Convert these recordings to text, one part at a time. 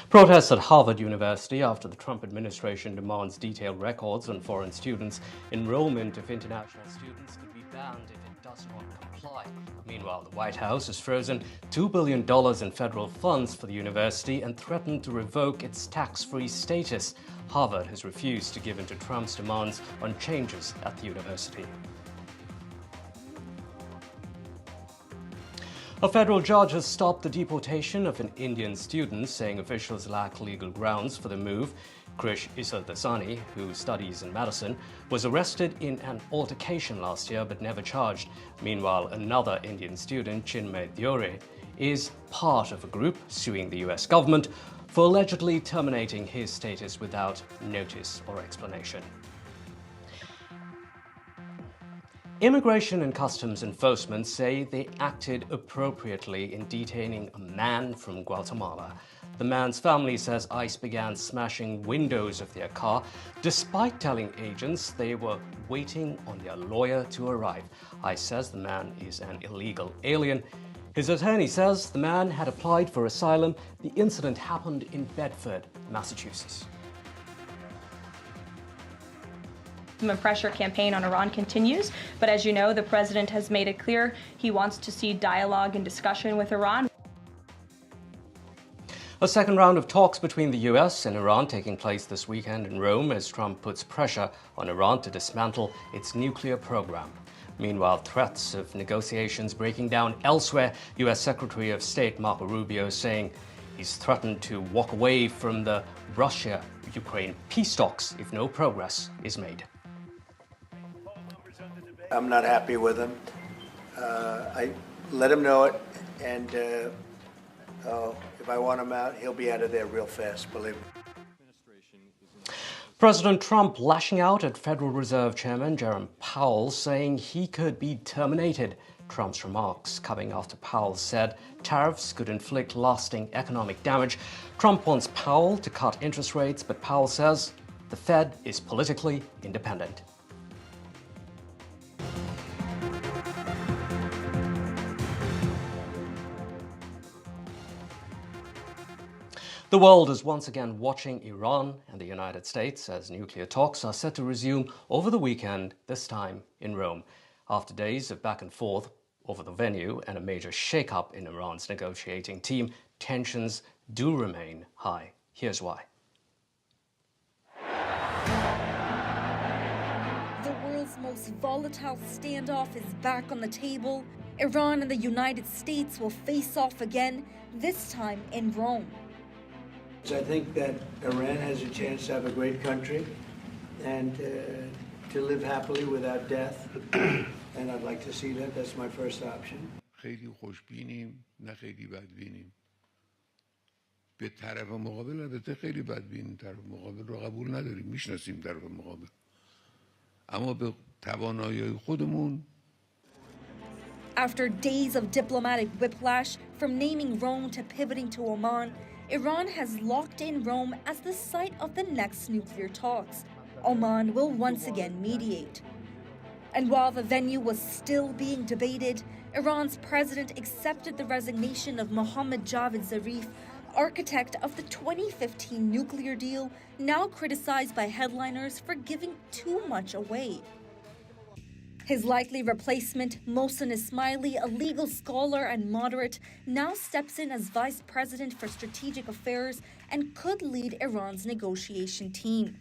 Protests at Harvard University after the Trump administration demands detailed records on foreign students. Enrollment of international students could be banned if it does not comply. Meanwhile, the White House has frozen $2 billion in federal funds for the university and threatened to revoke its tax-free status. Harvard has refused to give in to Trump's demands on changes at the university. A federal judge has stopped the deportation of an Indian student, saying officials lack legal grounds for the move. Krish Isaldasani, who studies in medicine, was arrested in an altercation last year but never charged. Meanwhile, another Indian student, Chinmay Diore, is part of a group suing the US government for allegedly terminating his status without notice or explanation. Immigration and Customs Enforcement say they acted appropriately in detaining a man from Guatemala. The man's family says ICE began smashing windows of their car despite telling agents they were waiting on their lawyer to arrive. ICE says the man is an illegal alien. His attorney says the man had applied for asylum. The incident happened in Bedford, Massachusetts. The pressure campaign on Iran continues, but as you know, the president has made it clear he wants to see dialogue and discussion with Iran. A second round of talks between the US and Iran taking place this weekend in Rome as Trump puts pressure on Iran to dismantle its nuclear program. Meanwhile, threats of negotiations breaking down elsewhere. US Secretary of State Marco Rubio saying he's threatened to walk away from the Russia-Ukraine peace talks if no progress is made. I'm not happy with him. I let him know it, and if I want him out, he'll be out of there real fast, believe me. President Trump lashing out at Federal Reserve Chairman Jerome Powell, saying he could be terminated. Trump's remarks coming after Powell said tariffs could inflict lasting economic damage. Trump wants Powell to cut interest rates, but Powell says the Fed is politically independent. The world is once again watching Iran and the United States as nuclear talks are set to resume over the weekend, this time in Rome. After days of back and forth over the venue and a major shakeup in Iran's negotiating team, tensions do remain high. Here's why. The world's most volatile standoff is back on the table. Iran and the United States will face off again, this time in Rome. I think that Iran has a chance to have a great country and to live happily without death, and I'd like to see that. That's my first option. خیلی خوشبینیم نه خیلی بدبینیم. به طرف مقابل البته خیلی بدبینیم، طرف مقابل رو قبول نداریم، میشناسیم طرف مقابل. اما به توانایی خودمون. After days of diplomatic whiplash, from naming Rome to pivoting to Oman, Iran has locked in Rome as the site of the next nuclear talks. Oman will once again mediate. And while the venue was still being debated, Iran's president accepted the resignation of Mohammad Javad Zarif, architect of the 2015 nuclear deal, now criticized by headliners for giving too much away. His likely replacement, Mohsen Ismaili, a legal scholar and moderate, now steps in as vice president for strategic affairs and could lead Iran's negotiation team.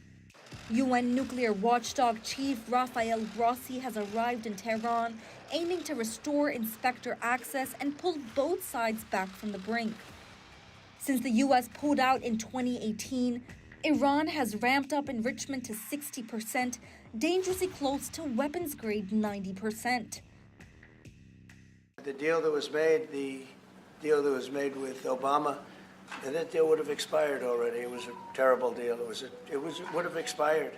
UN nuclear watchdog chief Rafael Grossi has arrived in Tehran, aiming to restore inspector access and pull both sides back from the brink. Since the US pulled out in 2018, Iran has ramped up enrichment to 60%, dangerously close to weapons-grade 90%. The deal that was made with Obama, and that deal would have expired already. It was a terrible deal. It would have expired.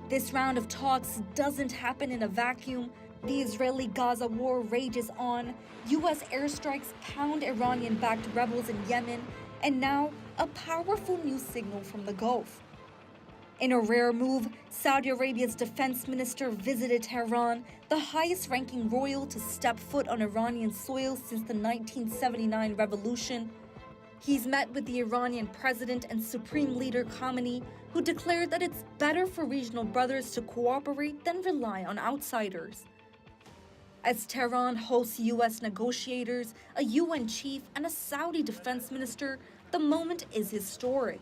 This round of talks doesn't happen in a vacuum. The Israeli-Gaza war rages on. U.S. airstrikes pound Iranian-backed rebels in Yemen, and now a powerful new signal from the Gulf. In a rare move, Saudi Arabia's defense minister visited Tehran, the highest-ranking royal to step foot on Iranian soil since the 1979 revolution. He's met with the Iranian president and supreme leader Khamenei, who declared that it's better for regional brothers to cooperate than rely on outsiders. As Tehran hosts U.S. negotiators, a UN chief, and a Saudi defense minister, the moment is historic.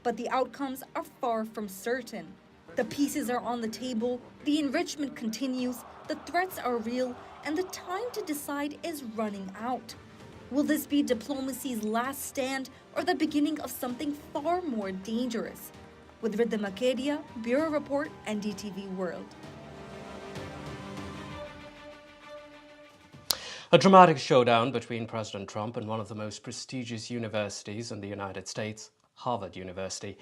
But the outcomes are far from certain. The pieces are on the table, the enrichment continues, the threats are real, and the time to decide is running out. Will this be diplomacy's last stand or the beginning of something far more dangerous? With Ridha Makedia, Bureau Report, NDTV World. A dramatic showdown between President Trump and one of the most prestigious universities in the United States, Harvard University.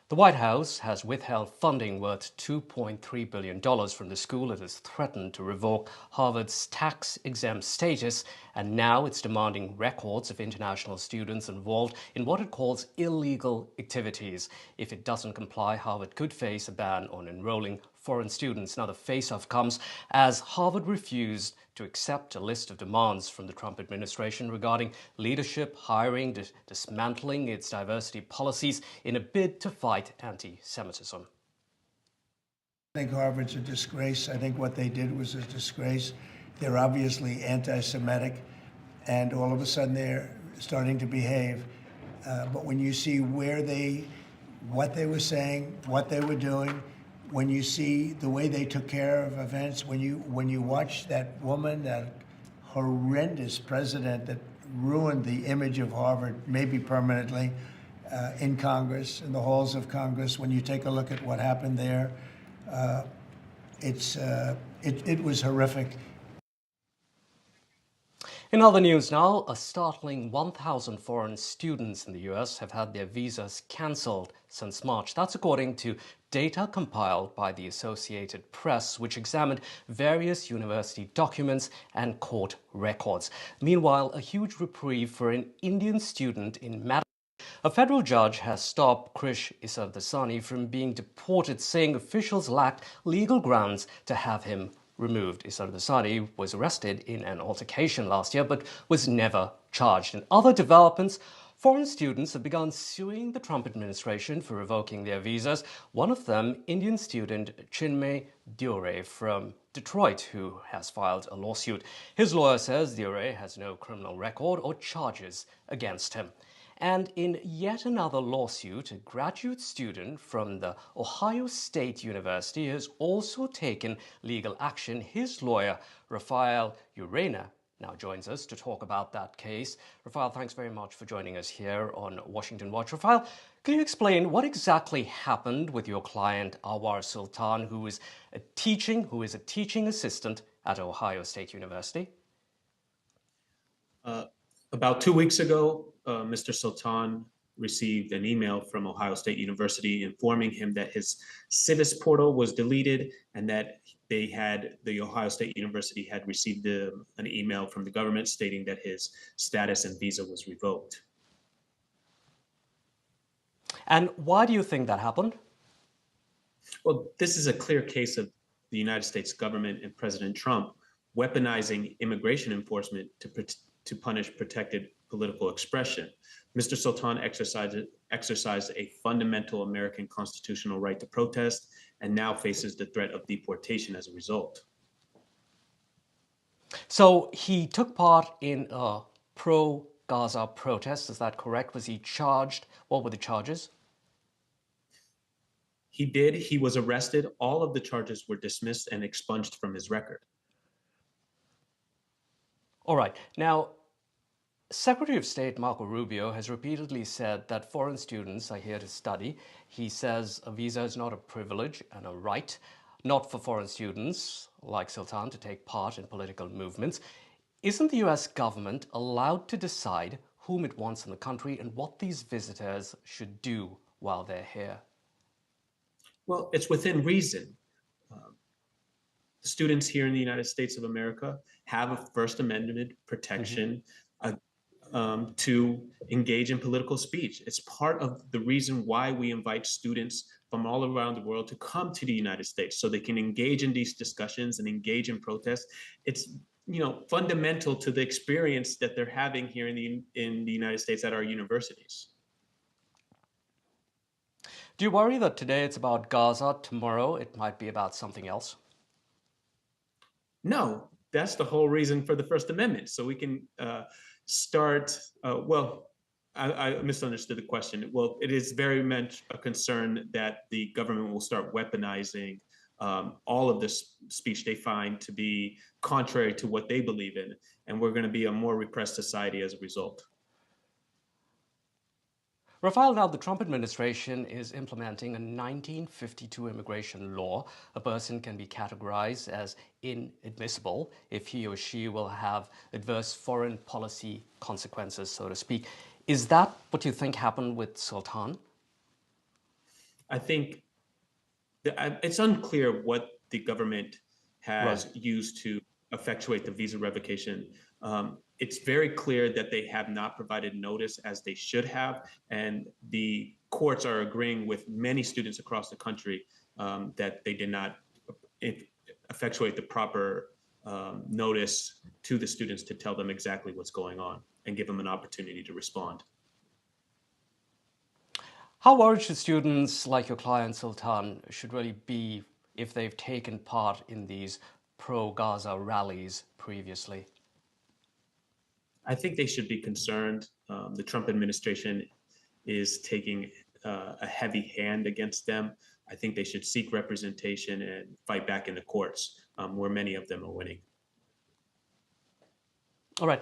The White House has withheld funding worth $2.3 billion from the school. It has threatened to revoke Harvard's tax-exempt status, and now it's demanding records of international students involved in what it calls illegal activities. If it doesn't comply, Harvard could face a ban on enrolling foreign students. Now, the face-off comes as Harvard refused to accept a list of demands from the Trump administration regarding leadership, hiring, dismantling its diversity policies in a bid to fight anti-Semitism. I think Harvard's a disgrace. I think what they did was a disgrace. They're obviously anti-Semitic, and all of a sudden they're starting to behave. But when you see what they were saying, what they were doing, when you see the way they took care of events, when you watch that woman, that horrendous president that ruined the image of Harvard, maybe permanently, in Congress, in the halls of Congress, when you take a look at what happened there, it was horrific. In other news now, a startling 1,000 foreign students in the US have had their visas cancelled since March. That's according to data compiled by the Associated Press, which examined various university documents and court records. Meanwhile, a huge reprieve for an Indian student in Madison. A federal judge has stopped Krish Isardasani from being deported, saying officials lacked legal grounds to have him removed. Isardasani was arrested in an altercation last year, but was never charged. In other developments, foreign students have begun suing the Trump administration for revoking their visas. One of them, Indian student Chinmay Dure from Detroit, who has filed a lawsuit. His lawyer says Dure has no criminal record or charges against him. And in yet another lawsuit, a graduate student from the Ohio State University has also taken legal action. His lawyer, Rafael Urena, now joins us to talk about that case. Rafael, thanks very much for joining us here on Washington Watch. Rafael, can you explain what exactly happened with your client, Awar Sultan, who is a teaching assistant at Ohio State University? About 2 weeks ago, Mr. Sultan received an email from Ohio State University informing him that his Civis portal was deleted and that the Ohio State University had received an email from the government stating that his status and visa was revoked. And why do you think that happened? Well, this is a clear case of the United States government and President Trump weaponizing immigration enforcement to punish protected political expression. Mr. Sultan exercised a fundamental American constitutional right to protest and now faces the threat of deportation as a result. So he took part in a pro-Gaza protest, is that correct? Was he charged? What were the charges? He did. He was arrested. All of the charges were dismissed and expunged from his record. All right. Now, Secretary of State Marco Rubio has repeatedly said that foreign students are here to study. He says a visa is not a privilege and a right, not for foreign students like Sultan to take part in political movements. Isn't the US government allowed to decide whom it wants in the country and what these visitors should do while they're here? Well, it's within reason. Students here in the United States of America have a First Amendment protection to engage in political speech. It's part of the reason why we invite students from all around the world to come to the United States so they can engage in these discussions and engage in protests. It's fundamental to the experience that they're having here in the United States at our universities. Do you worry that today it's about Gaza, tomorrow it might be about something else? No, that's the whole reason for the First Amendment. So we can start, I misunderstood the question. Well, it is very much a concern that the government will start weaponizing all of this speech they find to be contrary to what they believe in. And we're going to be a more repressed society as a result. Rafael, now the Trump administration is implementing a 1952 immigration law. A person can be categorized as inadmissible if he or she will have adverse foreign policy consequences, so to speak. Is that what you think happened with Sultan? I think it's unclear what the government has used to effectuate the visa revocation. It's very clear that they have not provided notice as they should have, and the courts are agreeing with many students across the country that they did not effectuate the proper notice to the students to tell them exactly what's going on and give them an opportunity to respond. How worried should students like your client Sultan should really be if they've taken part in these pro-Gaza rallies previously? I think they should be concerned. The Trump administration is taking a heavy hand against them. I think they should seek representation and fight back in the courts, where many of them are winning. All right.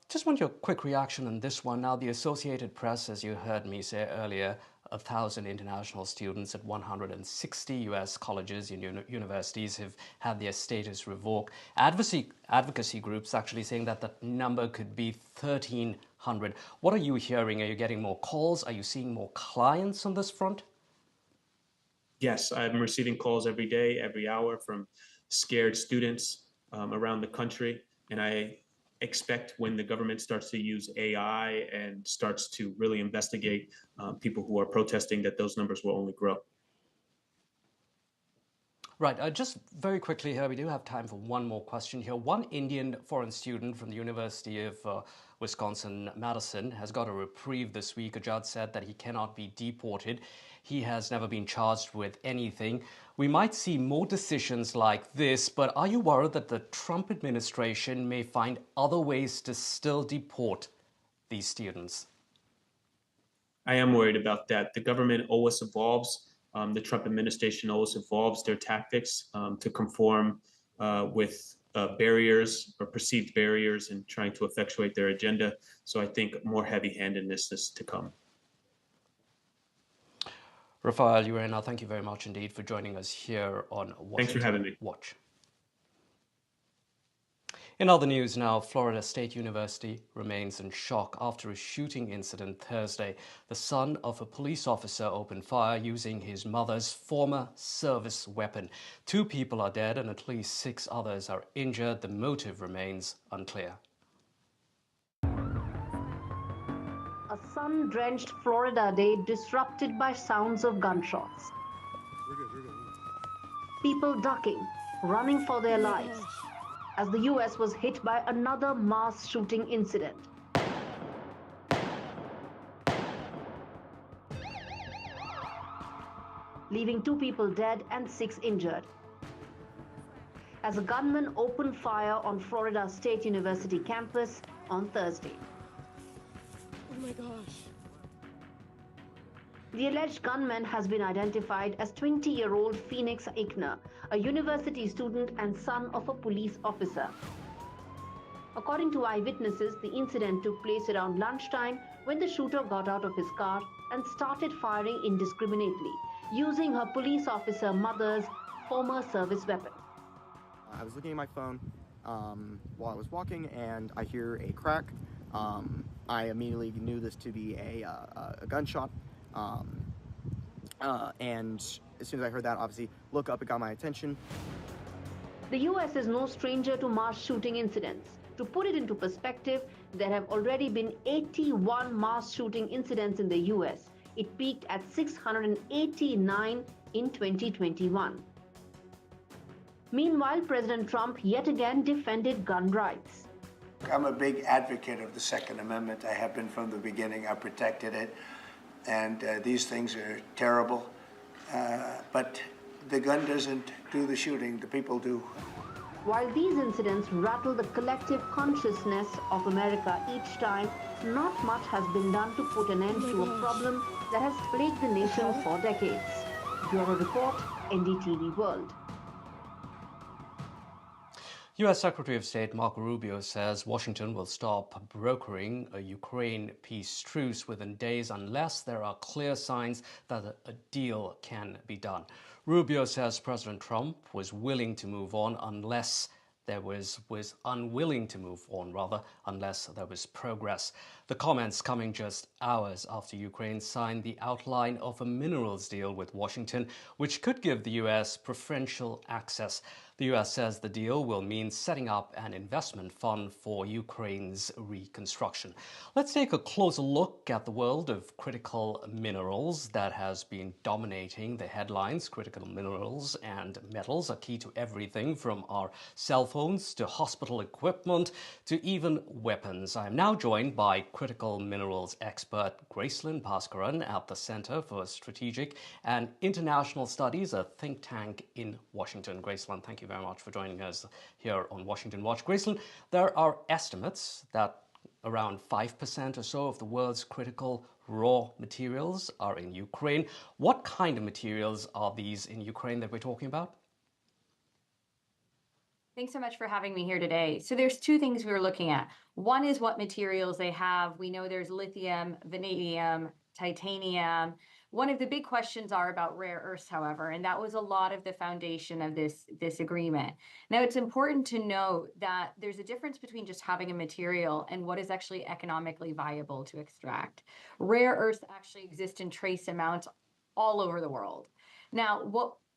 Just want your quick reaction on this one. Now, the Associated Press, as you heard me say earlier, 1,000 international students at 160 U.S. colleges and universities have had their status revoked. Advocacy groups actually saying that that number could be 1,300. What are you hearing? Are you getting more calls? Are you seeing more clients on this front? Yes, I'm receiving calls every day, every hour from scared students around the country. And I expect when the government starts to use AI and starts to really investigate people who are protesting, that those numbers will only grow. Right. Just very quickly here, we do have time for one more question here. One Indian foreign student from the University of Wisconsin-Madison has got a reprieve this week. A judge said that he cannot be deported. He has never been charged with anything. We might see more decisions like this, but are you worried that the Trump administration may find other ways to still deport these students? I am worried about that. The government always evolves. The Trump administration always evolves their tactics to conform with barriers or perceived barriers in trying to effectuate their agenda. So I think more heavy-handedness is to come. Rafael Urena, thank you very much indeed for joining us here on Washington Thanks for having me. Watch. In other news now, Florida State University remains in shock after a shooting incident Thursday. The son of a police officer opened fire using his mother's former service weapon. 2 people are dead and at least 6 others are injured. The motive remains unclear. A sun-drenched Florida day disrupted by sounds of gunshots. People ducking, running for their lives, as the US was hit by another mass shooting incident. Leaving 2 people dead and 6 injured. As a gunman opened fire on Florida State University campus on Thursday. Oh my gosh. The alleged gunman has been identified as 20-year-old Phoenix Ickner, a university student and son of a police officer. According to eyewitnesses, the incident took place around lunchtime when the shooter got out of his car and started firing indiscriminately, using her police officer mother's former service weapon. I was looking at my phone while I was walking and I hear a crack. I immediately knew this to be a gunshot. And as soon as I heard that, obviously, look up, it got my attention. The US is no stranger to mass shooting incidents. To put it into perspective, there have already been 81 mass shooting incidents in the US. It peaked at 689 in 2021. Meanwhile, President Trump yet again defended gun rights. I'm a big advocate of the Second Amendment. I have been from the beginning. I protected it. And these things are terrible. But the gun doesn't do the shooting, the people do. While these incidents rattle the collective consciousness of America each time, not much has been done to put an end to a problem that has plagued the nation for decades. Bureau Report, NDTV World. U.S. Secretary of State Marco Rubio says Washington will stop brokering a Ukraine peace truce within days unless there are clear signs that a deal can be done. Rubio says President Trump was unwilling to move on unless there was progress. The comments coming just hours after Ukraine signed the outline of a minerals deal with Washington, which could give the U.S. preferential access. The U.S. says the deal will mean setting up an investment fund for Ukraine's reconstruction. Let's take a closer look at the world of critical minerals that has been dominating the headlines. Critical minerals and metals are key to everything from our cell phones to hospital equipment to even weapons. I am now joined by critical minerals expert Gracelyn Bhaskaran at the Center for Strategic and International Studies, a think tank in Washington. Gracelyn, thank you very much for joining us here on Washington Watch. Gracelyn, there are estimates that around 5% or so of the world's critical raw materials are in Ukraine. What kind of materials are these in Ukraine that we're talking about? Thanks so much for having me here today. So there's two things we were looking at. One is what materials they have. We know there's lithium, vanadium, titanium. One of the big questions are about rare earths, however, and that was a lot of the foundation of this agreement. Now, it's important to note that there's a difference between just having a material and what is actually economically viable to extract. Rare earths actually exist in trace amounts all over the world. Now,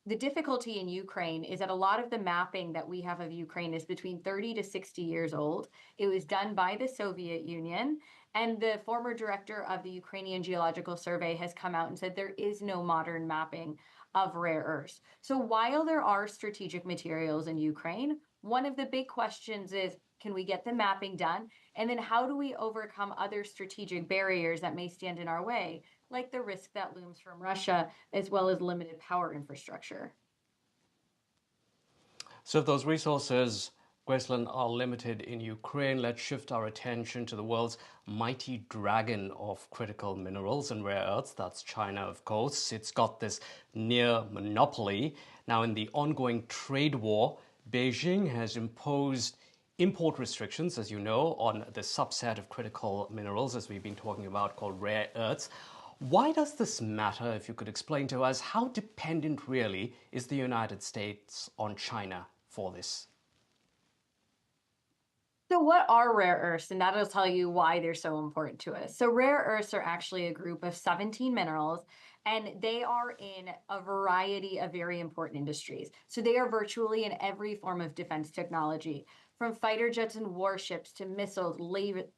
the difficulty in Ukraine is that a lot of the mapping that we have of Ukraine is between 30 to 60 years old. It was done by the Soviet Union, and the former director of the Ukrainian Geological Survey has come out and said there is no modern mapping of rare earths. So while there are strategic materials in Ukraine, one of the big questions is, can we get the mapping done? And then how do we overcome other strategic barriers that may stand in our way, like the risk that looms from Russia, as well as limited power infrastructure? So if those resources, Gracelyn, are limited in Ukraine, let's shift our attention to the world's mighty dragon of critical minerals and rare earths. That's China, of course. It's got this near monopoly. Now, in the ongoing trade war, Beijing has imposed import restrictions, as you know, on the subset of critical minerals, as we've been talking about, called rare earths. Why does this matter? If you could explain to us, how dependent really is the United States on China for this? So what are rare earths? And that'll tell you why they're so important to us. So rare earths are actually a group of 17 minerals, and they are in a variety of very important industries. So they are virtually in every form of defense technology, from fighter jets and warships to missiles,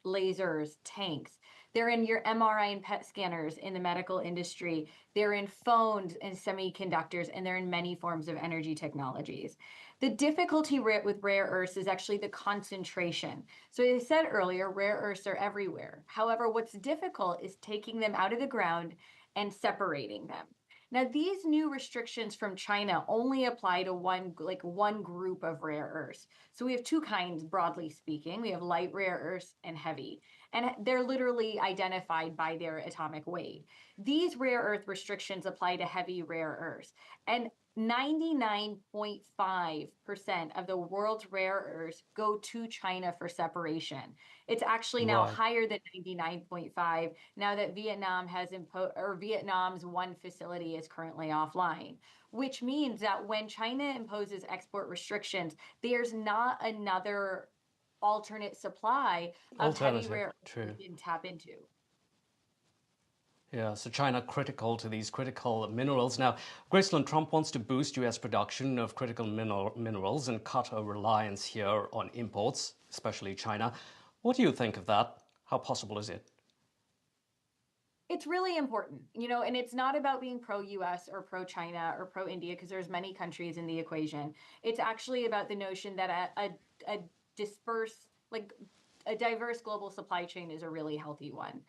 lasers, tanks. They're in your MRI and PET scanners in the medical industry. They're in phones and semiconductors, and they're in many forms of energy technologies. The difficulty with rare earths is actually the concentration. So as I said earlier, rare earths are everywhere. However, what's difficult is taking them out of the ground and separating them. Now, these new restrictions from China only apply to one group of rare earths. So we have two kinds, broadly speaking. We have light rare earths and heavy, and they're literally identified by their atomic weight. These rare earth restrictions apply to heavy rare earths, and 99.5% of the world's rare earths go to China for separation. It's actually now higher than 99.5 now that Vietnam has Vietnam's one facility is currently offline, which means that when China imposes export restrictions, there's not another alternate supply of heavy rare earths we can tap into. Yeah, so China critical to these critical minerals. Now, Gracelyn, Trump wants to boost U.S. production of critical minerals and cut our reliance here on imports, especially China. What do you think of that? How possible is it? It's really important, and it's not about being pro-US or pro-China or pro-India, because there's many countries in the equation. It's actually about the notion that a diverse global supply chain is a really healthy one.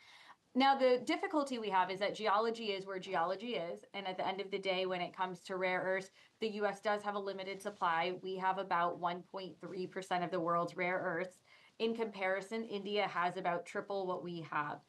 Now, the difficulty we have is that geology is where geology is. And at the end of the day, when it comes to rare earths, the US does have a limited supply. We have about 1.3% of the world's rare earths. In comparison, India has about triple what we have.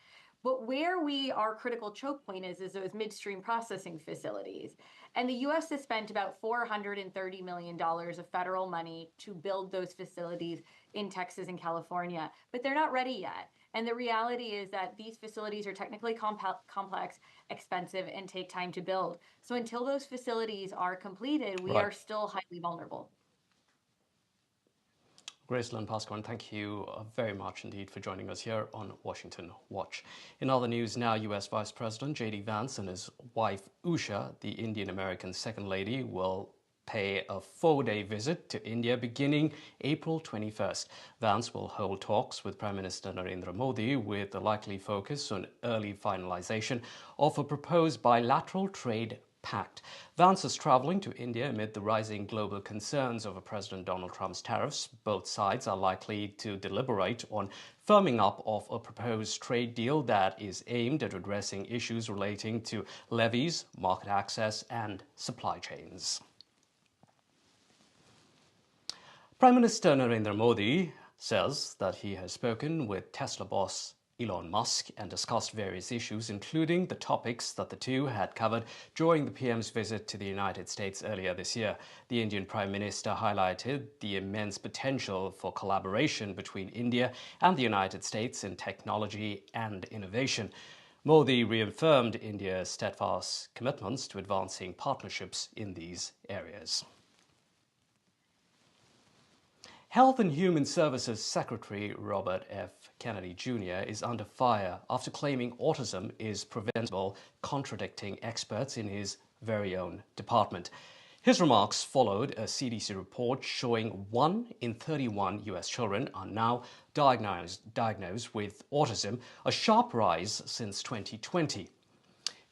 But where our critical choke point is those midstream processing facilities. And the US has spent about $430 million of federal money to build those facilities in Texas and California, but they're not ready yet. And the reality is that these facilities are technically complex, expensive, and take time to build. So until those facilities are completed, we are still highly vulnerable. Gracelyn Pasquin, thank you very much indeed for joining us here on Washington Watch. In other news now, US Vice President J.D. Vance and his wife Usha, the Indian-American Second Lady, will pay a 4-day visit to India beginning April 21st. Vance will hold talks with Prime Minister Narendra Modi with a likely focus on early finalization of a proposed bilateral trade pact. Vance is traveling to India amid the rising global concerns over President Donald Trump's tariffs. Both sides are likely to deliberate on firming up of a proposed trade deal that is aimed at addressing issues relating to levies, market access, and supply chains. Prime Minister Narendra Modi says that he has spoken with Tesla boss Elon Musk and discussed various issues, including the topics that the two had covered during the PM's visit to the United States earlier this year. The Indian Prime Minister highlighted the immense potential for collaboration between India and the United States in technology and innovation. Modi reaffirmed India's steadfast commitments to advancing partnerships in these areas. Health and Human Services Secretary Robert F. Kennedy Jr. is under fire after claiming autism is preventable, contradicting experts in his very own department. His remarks followed a CDC report showing 1 in 31 US children are now diagnosed with autism, a sharp rise since 2020.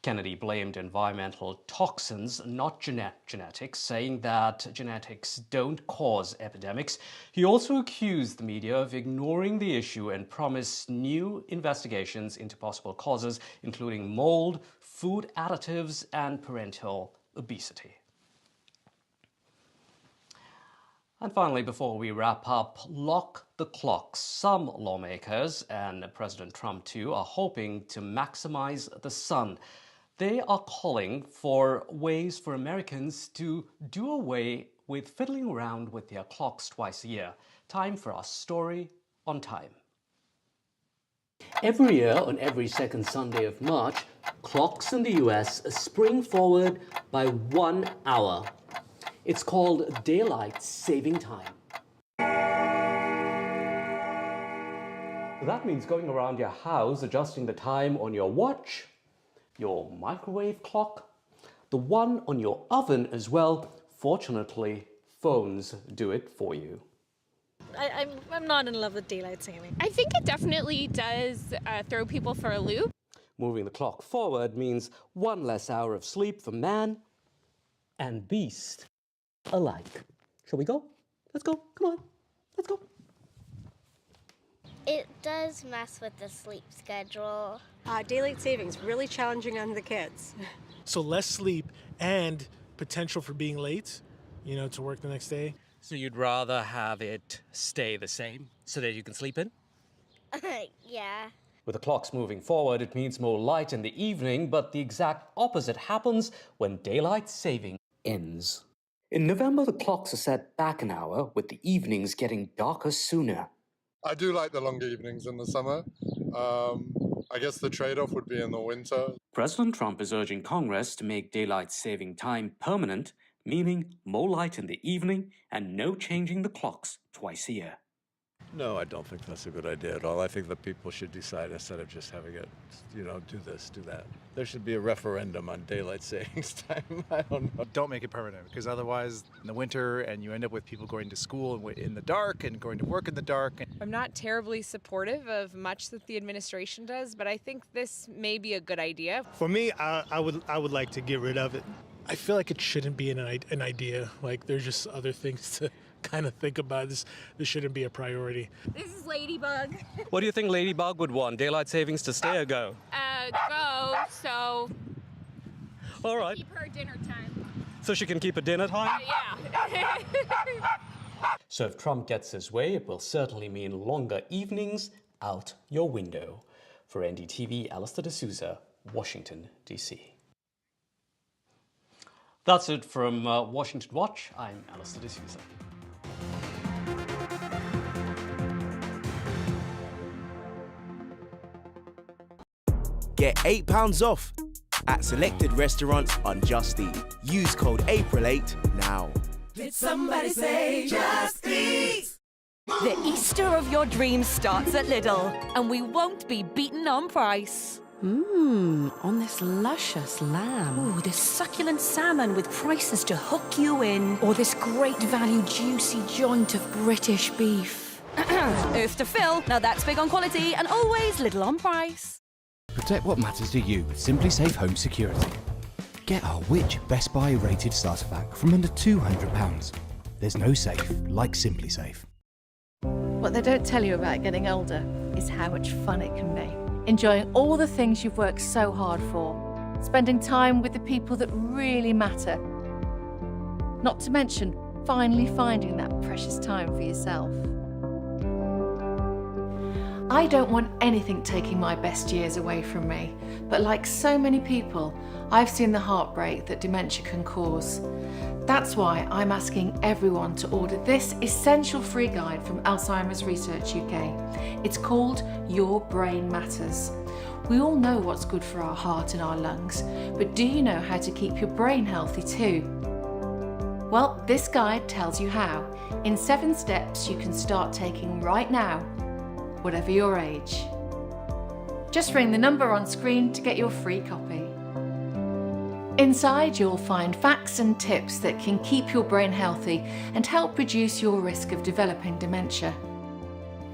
Kennedy blamed environmental toxins, not genetics, saying that genetics don't cause epidemics. He also accused the media of ignoring the issue and promised new investigations into possible causes, including mold, food additives, and parental obesity. And finally, before we wrap up, lock the clocks. Some lawmakers, and President Trump too, are hoping to maximize the sun. They are calling for ways for Americans to do away with fiddling around with their clocks twice a year. Time for our story on time. Every year, on every second Sunday of March, clocks in the US spring forward by 1 hour. It's called daylight saving time. That means going around your house, adjusting the time on your watch, your microwave clock, the one on your oven as well. Fortunately, phones do it for you. I'm not in love with daylight saving. I think it definitely does throw people for a loop. Moving the clock forward means 1 less hour of sleep for man and beast alike. Shall we go? Let's go. Come on. Let's go. It does mess with the sleep schedule. Daylight savings, really challenging on the kids. So less sleep and potential for being late, to work the next day. So you'd rather have it stay the same so that you can sleep in? Yeah. With the clocks moving forward, it means more light in the evening, but the exact opposite happens when daylight saving ends. In November, the clocks are set back an hour, with the evenings getting darker sooner. I do like the longer evenings in the summer. I guess the trade-off would be in the winter. President Trump is urging Congress to make daylight saving time permanent, meaning more light in the evening and no changing the clocks twice a year. No, I don't think that's a good idea at all. I think that people should decide instead of just having it, do this, do that. There should be a referendum on daylight savings time. I don't know. Don't make it permanent, because otherwise in the winter and you end up with people going to school in the dark and going to work in the dark. I'm not terribly supportive of much that the administration does, but I think this may be a good idea. For me, I would like to get rid of it. I feel like it shouldn't be an idea. Like, there's just other things to kind of think about. This shouldn't be a priority. This is Ladybug. What do you think Ladybug would want? Daylight savings to stay or go? Go, so... All right. Keep her dinner time. So she can keep a dinner time? Yeah. So if Trump gets his way, it will certainly mean longer evenings out your window. For NDTV, Allister D'Souza, Washington, D.C. That's it from Washington Watch. I'm Allister D'Souza. Get £8 off at selected restaurants on Just Eat. Use code APRIL8 now. Did somebody say Just Eat? The Easter of your dreams starts at Lidl, and we won't be beaten on price. On this luscious lamb. Ooh, this succulent salmon with prices to hook you in. Or this great value juicy joint of British beef. Earth to fill. Now that's big on quality and always Lidl on price. Protect what matters to you with Simply Safe Home Security. Get our Which Best Buy rated starter pack from under £200. There's no safe like Simply Safe. What they don't tell you about getting older is how much fun it can be. Enjoying all the things you've worked so hard for. Spending time with the people that really matter. Not to mention, finally finding that precious time for yourself. I don't want anything taking my best years away from me, but like so many people, I've seen the heartbreak that dementia can cause. That's why I'm asking everyone to order this essential free guide from Alzheimer's Research UK. It's called Your Brain Matters. We all know what's good for our heart and our lungs, but do you know how to keep your brain healthy too? Well, this guide tells you how, in 7 steps you can start taking right now, whatever your age. Just ring the number on screen to get your free copy. Inside, you'll find facts and tips that can keep your brain healthy and help reduce your risk of developing dementia.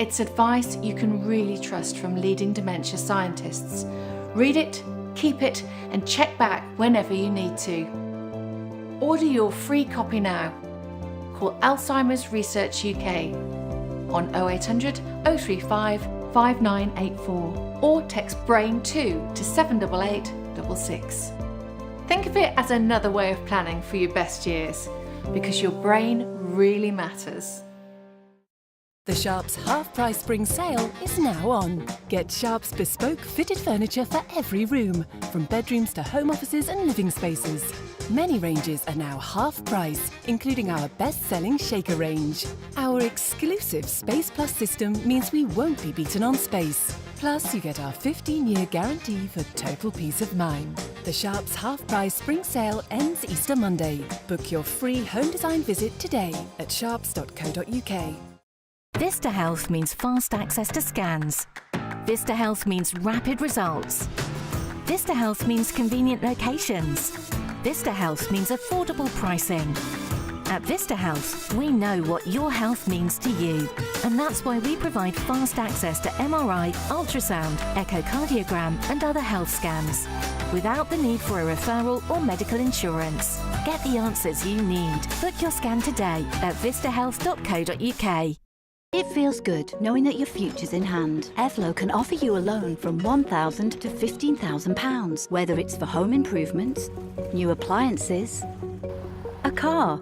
It's advice you can really trust from leading dementia scientists. Read it, keep it, and check back whenever you need to. Order your free copy now. Call Alzheimer's Research UK on 0800 035 5984 or text BRAIN2 to 78866. Think of it as another way of planning for your best years, because your brain really matters. The Sharps half-price spring sale is now on. Get Sharps bespoke fitted furniture for every room, from bedrooms to home offices and living spaces. Many ranges are now half price, including our best-selling Shaker range. Our exclusive Space Plus system means we won't be beaten on space. Plus, you get our 15-year guarantee for total peace of mind. The Sharps half-price spring sale ends Easter Monday. Book your free home design visit today at sharps.co.uk. Vista Health means fast access to scans. Vista Health means rapid results. Vista Health means convenient locations. Vista Health means affordable pricing. At Vista Health, we know what your health means to you. And that's why we provide fast access to MRI, ultrasound, echocardiogram and other health scans, without the need for a referral or medical insurance. Get the answers you need. Book your scan today at vistahealth.co.uk. It feels good knowing that your future's in hand. Evlo can offer you a loan from £1,000 to £15,000, whether it's for home improvements, new appliances, a car,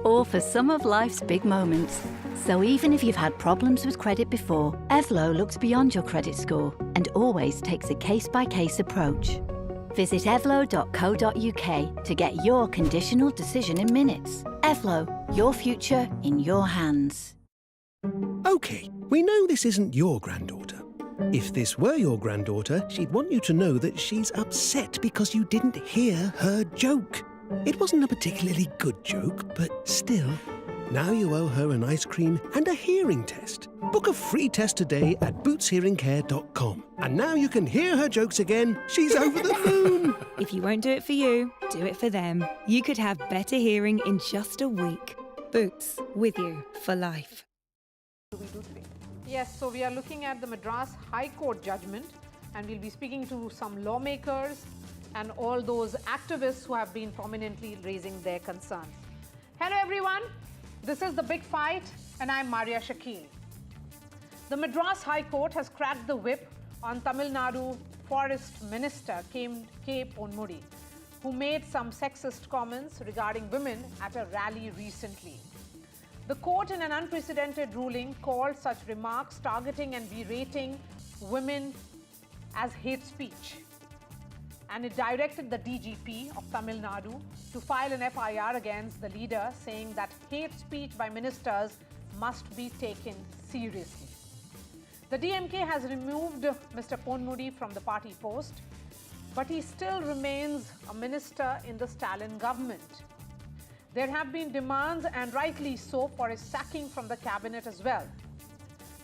or for some of life's big moments. So even if you've had problems with credit before, Evlo looks beyond your credit score and always takes a case-by-case approach. Visit evlo.co.uk to get your conditional decision in minutes. Evlo, your future in your hands. OK, we know this isn't your granddaughter. If this were your granddaughter, she'd want you to know that she's upset because you didn't hear her joke. It wasn't a particularly good joke, but still, Now you owe her an ice cream and a hearing test. Book a free test today at bootshearingcare.com. And now you can hear her jokes again. She's over the moon. If you won't do it for you, do it for them. You could have better hearing in just a week. Boots, with you for life. Yes, so we are looking at the Madras High Court judgment, and we'll be speaking to some lawmakers and all those activists who have been prominently raising their concerns. Hello everyone, this is The Big Fight and I'm Maria Shakil. The Madras High Court has cracked the whip on Tamil Nadu Forest Minister K. Ponmudi, who made some sexist comments regarding women at a rally recently. The court, in an unprecedented ruling, called such remarks targeting and berating women as hate speech. And it directed the DGP of Tamil Nadu to file an FIR against the leader, saying that hate speech by ministers must be taken seriously. The DMK has removed Mr. Ponmudi from the party post, but he still remains a minister in the Stalin government. There have been demands, and rightly so, for his sacking from the cabinet as well.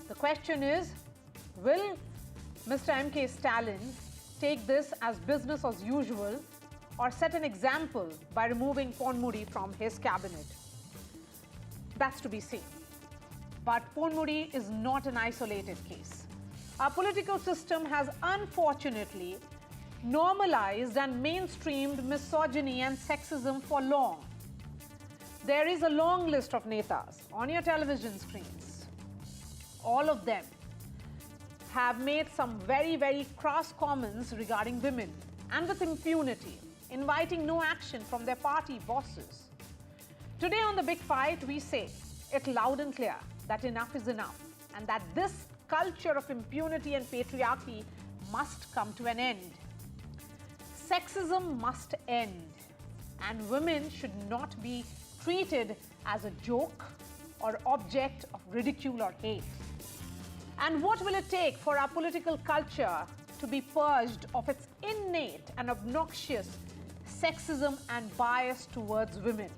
The question is, will Mr. M.K. Stalin take this as business as usual or set an example by removing Ponmudi from his cabinet? That's to be seen. But Ponmudi is not an isolated case. Our political system has unfortunately normalized and mainstreamed misogyny and sexism for long. There is a long list of netas on your television screens. All of them have made some very, very crass comments regarding women, and with impunity, inviting no action from their party bosses. Today on The Big Fight, we say it loud and clear that enough is enough, and that this culture of impunity and patriarchy must come to an end. Sexism must end, and women should not be treated as a joke or object of ridicule or hate. And what will it take for our political culture to be purged of its innate and obnoxious sexism and bias towards women?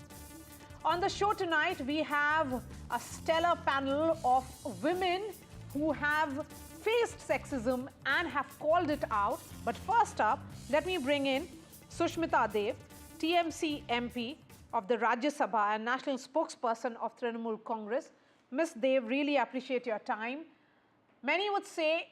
On the show tonight, we have a stellar panel of women who have faced sexism and have called it out. But first up, let me bring in Sushmita Dev, TMC MP of the Rajya Sabha and national spokesperson of Trinamool Congress. Ms. Dev, really appreciate your time. Many would say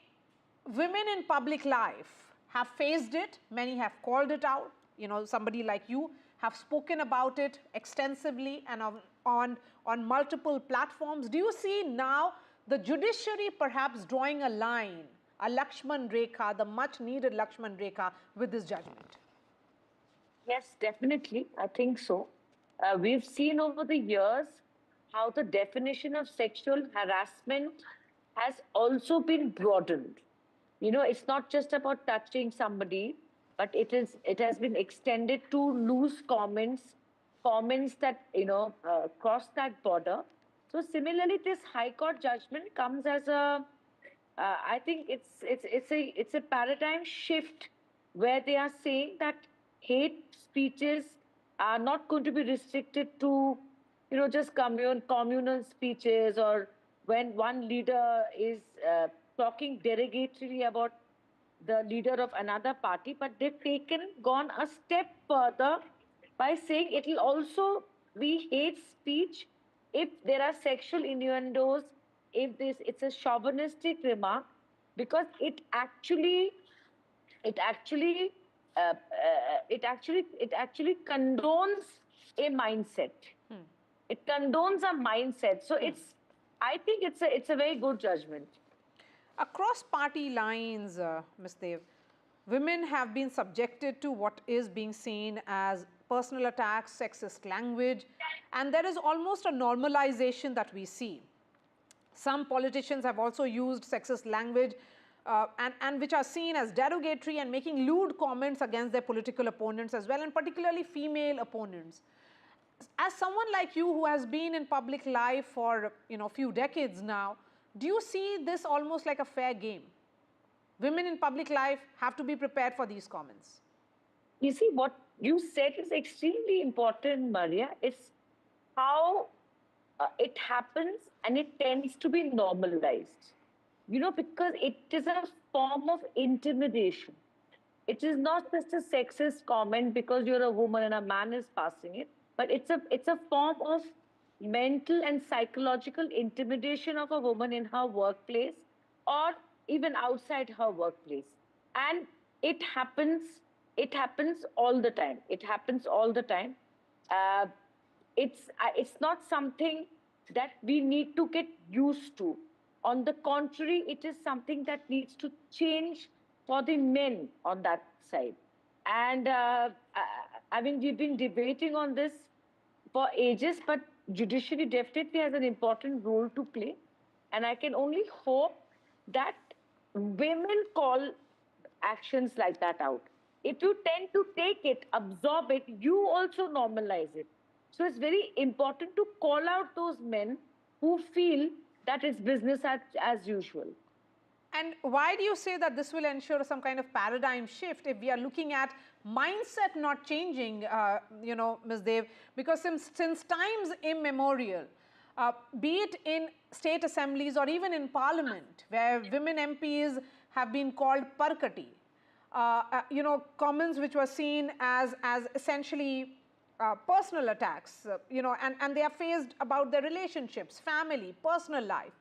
women in public life have faced it, many have called it out. You know, somebody like you have spoken about it extensively and on multiple platforms. Do you see now the judiciary perhaps drawing a line, a Lakshman Rekha, the much needed Lakshman Rekha with this judgment? Yes, definitely. I think so. We've seen over the years how the definition of sexual harassment has also been broadened. You know, it's not just about touching somebody, but it has been extended to loose comments that, cross that border. So similarly, this High Court judgment comes as a, I think it's a paradigm shift where they are saying that hate speeches are not going to be restricted to, just communal speeches, or when one leader is talking derogatorily about the leader of another party, but they've gone a step further by saying it will also be hate speech if there are sexual innuendos, if it's a chauvinistic remark, because it actually condones a mindset. It condones a mindset. So I think it's a very good judgment. Across party lines, Ms. Dev, women have been subjected to what is being seen as personal attacks, sexist language, and there is almost a normalization that we see. Some politicians have also used sexist language and which are seen as derogatory and making lewd comments against their political opponents as well, and particularly female opponents. As someone like you who has been in public life for a few decades now, do you see this almost like a fair game? Women in public life have to be prepared for these comments. You see, what you said is extremely important, Maria. It's how it happens and it tends to be normalized. Because it is a form of intimidation. It is not just a sexist comment because you're a woman and a man is passing it, but it's a form of mental and psychological intimidation of a woman in her workplace or even outside her workplace. And it happens all the time. It happens all the time. It's not something that we need to get used to. On the contrary, it is something that needs to change for the men on that side. And we've been debating on this for ages, but judiciary definitely has an important role to play. And I can only hope that women call actions like that out. If you tend to take it, absorb it, you also normalize it. So it's very important to call out those men who feel that it's business as usual. And why do you say that this will ensure some kind of paradigm shift if we are looking at mindset not changing, Ms. Dev? Because since times immemorial, be it in state assemblies or even in parliament, where women MPs have been called parkati, comments which were seen as essentially personal attacks, and they are faced about their relationships, family, personal life.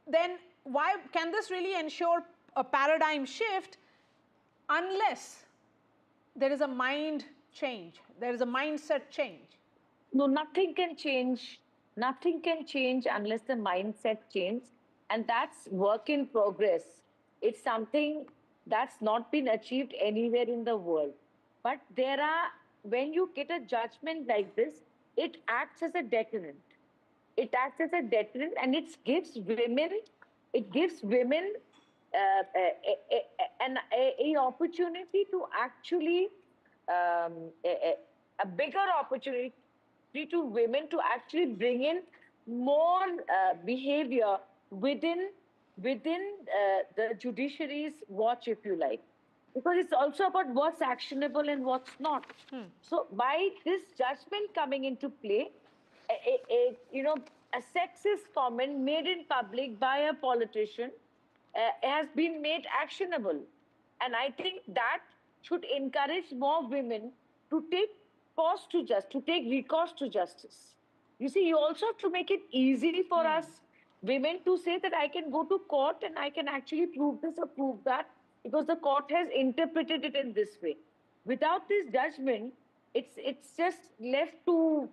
Then why can this really ensure a paradigm shift unless there is a mind change, there is a mindset change? No, nothing can change. Nothing can change unless the mindset changes. And that's work in progress. It's something that's not been achieved anywhere in the world. But when you get a judgment like this, it acts as a deterrent. It acts as a deterrent, and it gives women an opportunity to actually, a bigger opportunity to women to actually bring in more behavior within the judiciary's watch, if you like. Because it's also about what's actionable and what's not. So by this judgment coming into play, a sexist comment made in public by a politician has been made actionable. And I think that should encourage more women to take recourse to justice. You see, you also have to make it easy for us women to say that I can go to court and I can actually prove this or prove that because the court has interpreted it in this way. Without this judgment, it's just left to,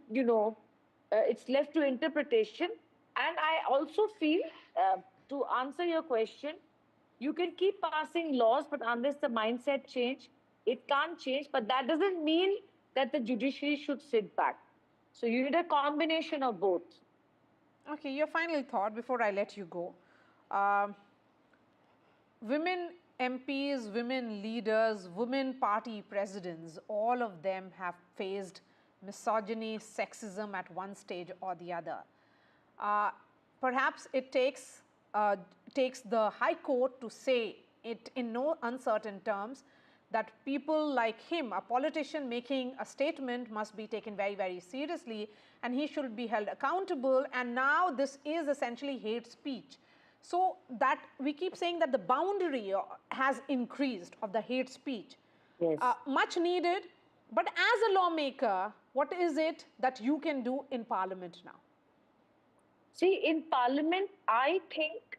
it's left to interpretation. And I also feel, to answer your question, you can keep passing laws, but unless the mindset change, it can't change. But that doesn't mean that the judiciary should sit back. So you need a combination of both. Okay, your final thought before I let you go. Women MPs, women leaders, women party presidents, all of them have faced misogyny, sexism at one stage or the other. Perhaps it takes the High Court to say it in no uncertain terms that people like him, a politician making a statement, must be taken very, very seriously and he should be held accountable. And now this is essentially hate speech. So that we keep saying that the boundary has increased of the hate speech. Yes. Much needed. But as a lawmaker, what is it that you can do in Parliament now? See, in Parliament, I think,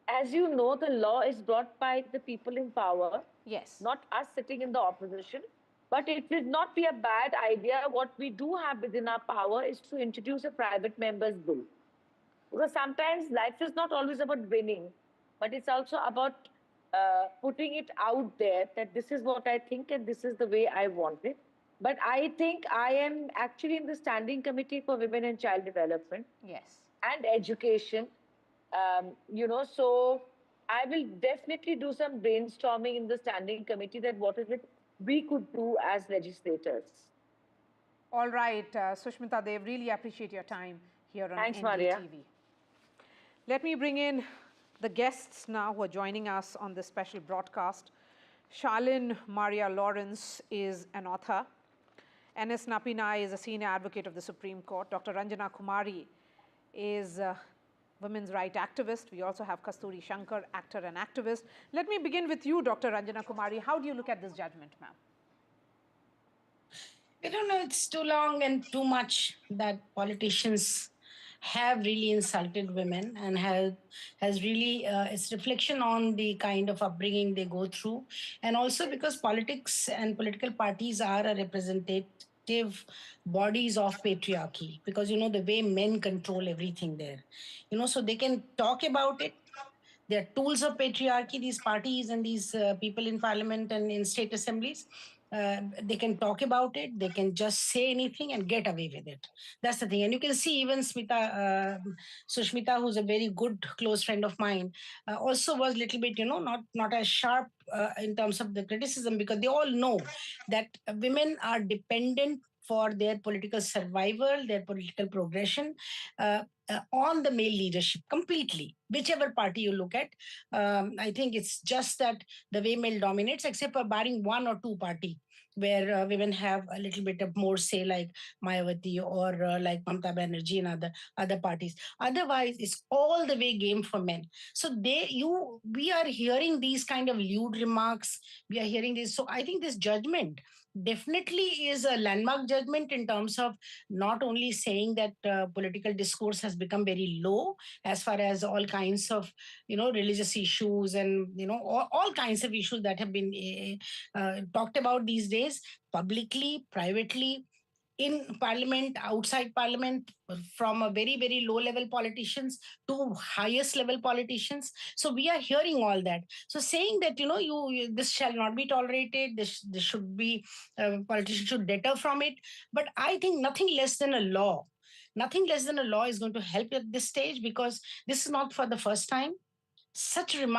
as you know, the law is brought by the people in power. Yes. Not us sitting in the opposition. But it would not be a bad idea. What we do have within our power is to introduce a private member's bill. Because sometimes life is not always about winning, but it's also about putting it out there that this is what I think and this is the way I want it. But I think I am actually in the Standing Committee for Women and Child Development. Yes. And Education. So I will definitely do some brainstorming in the Standing Committee that what is it we could do as legislators. All right, Sushmita Dev, really appreciate your time here on Thanks, NDTV. Maria. Let me bring in the guests now who are joining us on this special broadcast. Charlene Maria Lawrence is an author, N.S. Napinai is a senior advocate of the Supreme Court. Dr. Ranjana Kumari is a women's rights activist. We also have Kasturi Shankar, actor and activist. Let me begin with you, Dr. Ranjana Kumari. How do you look at this judgment, ma'am? I don't know, it's too long and too much that politicians have really insulted women and has really, it's reflection on the kind of upbringing they go through. And also because politics and political parties are a representative bodies of patriarchy, because, the way men control everything there, so they can talk about it. They're tools of patriarchy, these parties and these people in parliament and in state assemblies. They can talk about it, they can just say anything and get away with it. That's the thing. And you can see even Sushmita, who's a very good close friend of mine, also was a little bit, not as sharp in terms of the criticism, because they all know that women are dependent for their political survival, their political progression, on the male leadership completely, whichever party you look at. I think it's just that the way male dominates, except for barring one or two party where women have a little bit of more say, like Mayawati or like Mamata Banerjee and other parties. Otherwise, it's all the way game for men. So we are hearing these kind of lewd remarks. We are hearing this. So I think this judgment definitely is a landmark judgment in terms of not only saying that political discourse has become very low as far as all kinds of religious issues and all kinds of issues that have been talked about these days, publicly, privately, in parliament, outside parliament, from a very, very low level politicians to highest level politicians. So we are hearing all that. So saying that, this shall not be tolerated, this should be, politicians should deter from it. But I think nothing less than a law. Nothing less than a law is going to help at this stage, because this is not for the first time. Such remarks